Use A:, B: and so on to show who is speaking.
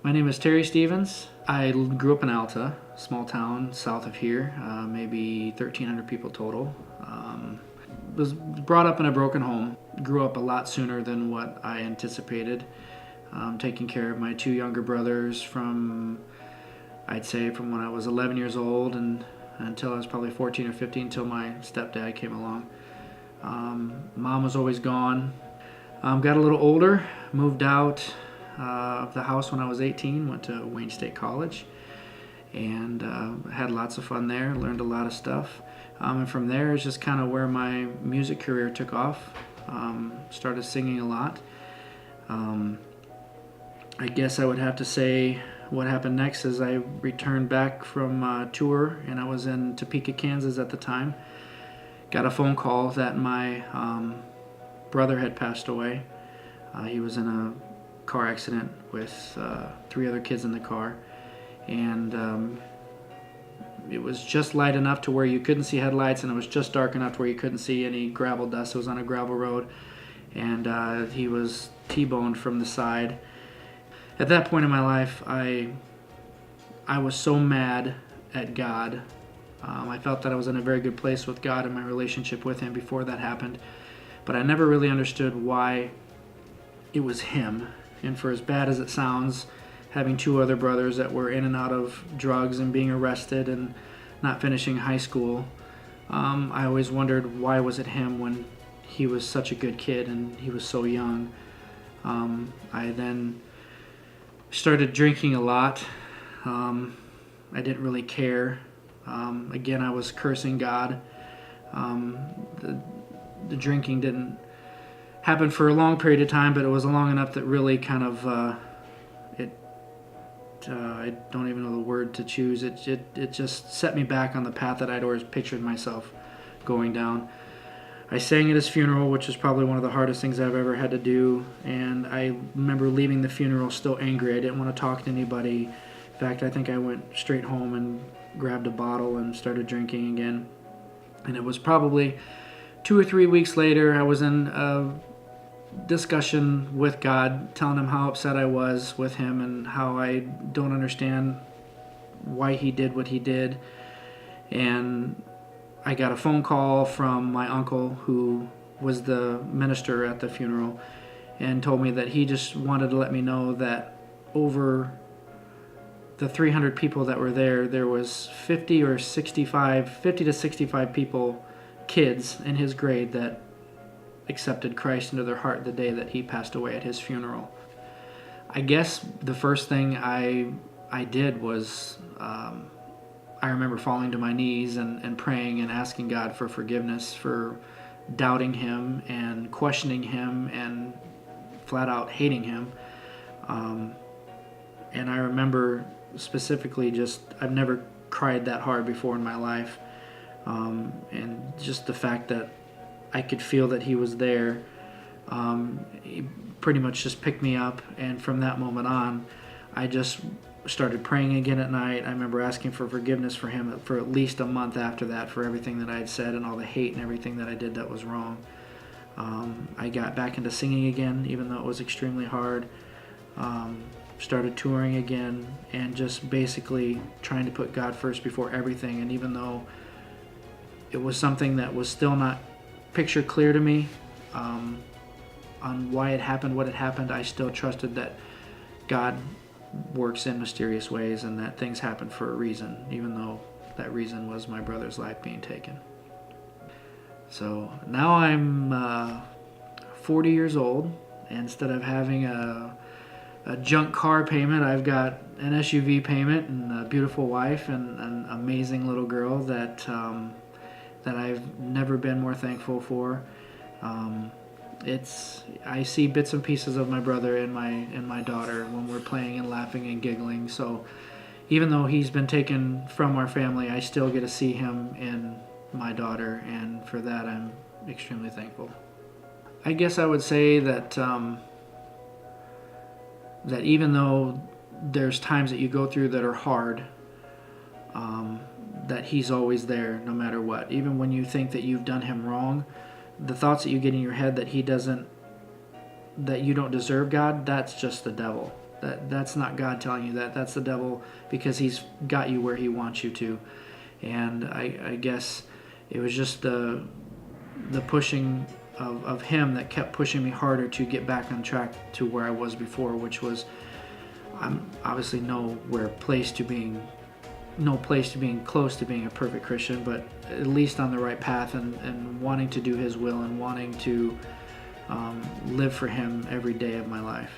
A: My name is Terry Stevens. I grew up in Alta, small town south of here, maybe 1,300 people total. Was brought up in a broken home. Grew up a lot sooner than what I anticipated. Taking care of my two younger brothers from, I'd say, from when I was 11 years old and until I was probably 14 or 15, until my stepdad came along. Mom was always gone. Got a little older, moved out of the house when I was 18, went to Wayne State College, and had lots of fun there, learned a lot of stuff. And from there is just kind of where my music career took off. Started singing a lot. I guess I would have to say what happened next is I returned back from a tour, and I was in Topeka, Kansas at the time. Got a phone call that my brother had passed away. He was in a car accident with 3 other kids in the car, and it was just light enough to where you couldn't see headlights, and it was just dark enough to where you couldn't see any gravel dust. It was on a gravel road, and he was T-boned from the side. At that point in my life, I was so mad at God. I felt that I was in a very good place with God in my relationship with Him before that happened, but I never really understood why it was Him. And for as bad as it sounds, having 2 other brothers that were in and out of drugs and being arrested and not finishing high school, I always wondered, why was it him when he was such a good kid and he was so young? I then started drinking a lot. I didn't really care. Again, I was cursing God. The drinking didn't happen for a long period of time, but it was long enough that really kind of I don't even know the word to choose. It just set me back on the path that I'd always pictured myself going down. I sang at his funeral, which is probably one of the hardest things I've ever had to do, and I remember leaving the funeral still angry. I didn't want to talk to anybody. In fact, I think I went straight home and grabbed a bottle and started drinking again. And it was probably 2 or 3 weeks later, I was in a discussion with God, telling Him how upset I was with Him and how I don't understand why He did what He did. And I got a phone call from my uncle, who was the minister at the funeral, and told me that he just wanted to let me know that over the 300 people that were there was 50 to 65 people, kids in his grade, that accepted Christ into their heart the day that he passed away at his funeral. I guess the first thing I did was I remember falling to my knees and praying and asking God for forgiveness for doubting Him and questioning Him and flat out hating Him. And I remember specifically I've never cried that hard before in my life. And just the fact that I could feel that He was there, He pretty much just picked me up. And from that moment on, I just started praying again at night. I remember asking for forgiveness for him for at least a month after that, for everything that I had said and all the hate and everything that I did that was wrong. I got back into singing again, even though it was extremely hard. Started touring again, and just basically trying to put God first before everything. And even though it was something that was still not picture clear to me on why it happened, what had happened, I still trusted that God works in mysterious ways and that things happen for a reason, even though that reason was my brother's life being taken. So now I'm 40 years old. Instead of having a junk car payment, I've got an SUV payment and a beautiful wife and an amazing little girl that I've never been more thankful for. I see bits and pieces of my brother and my daughter when we're playing and laughing and giggling. So even though he's been taken from our family, I still get to see him in my daughter, and for that I'm extremely thankful. I guess I would say that that even though there's times that you go through that are hard, that He's always there no matter what. Even when you think that you've done Him wrong, the thoughts that you get in your head that you don't deserve God, that's just the devil. That's not God telling you that. That's the devil, because he's got you where he wants you to. And I guess it was just the pushing of him that kept pushing me harder to get back on track to where I was before, which was, I'm obviously no place to being close to being a perfect Christian, but at least on the right path, and wanting to do his will and wanting to live for him every day of my life.